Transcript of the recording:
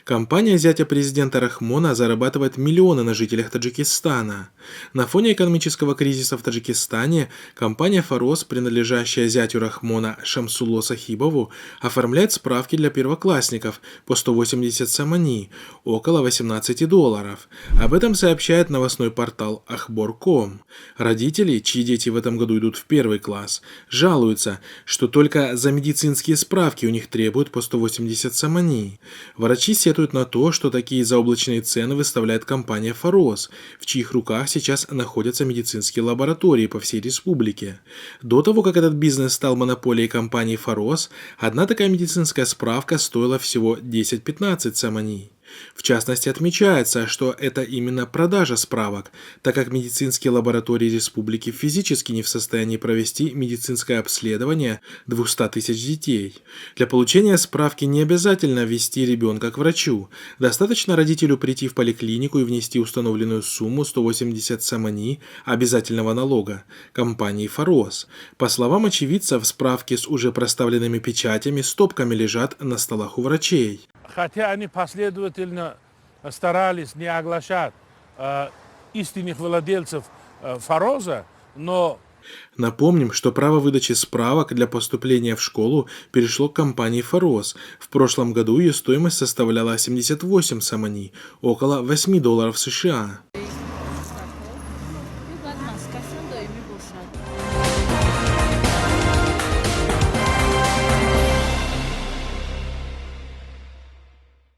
Компания зятя президента Рахмона зарабатывает миллионы на жителях Таджикистана. На фоне экономического кризиса в Таджикистане компания «Фарос», принадлежащая зятю Рахмона Шамсулло Сахибову, оформляет справки для первоклассников по 180 самани, около $18. Об этом сообщает новостной портал Ахбор.ком. Родители, чьи дети в этом году идут в первый класс, жалуются, что только за медицинские справки у них требуют по 180 самани. Врачи сетуют на то, что такие заоблачные цены выставляет компания «Фарос», в чьих руках сейчас находятся медицинские лаборатории по всей республике. До того, как этот бизнес стал монополией компании «Фарос», одна такая медицинская справка стоила всего 10-15 самани. В частности, отмечается, что это именно продажа справок, так как медицинские лаборатории республики физически не в состоянии провести медицинское обследование 200 тысяч детей. Для получения справки не обязательно вести ребенка к врачу. Достаточно родителю прийти в поликлинику и внести установленную сумму 180 самани обязательного налога компании «Фарос». По словам очевидцев, справки с уже проставленными печатями стопками лежат на столах у врачей. Хотя они последовательно старались не оглашать истинных владельцев «Фароза», но... Напомним, что право выдачи справок для поступления в школу перешло к компании «Фарос». В прошлом году ее стоимость составляла 78 самани, около $8 США.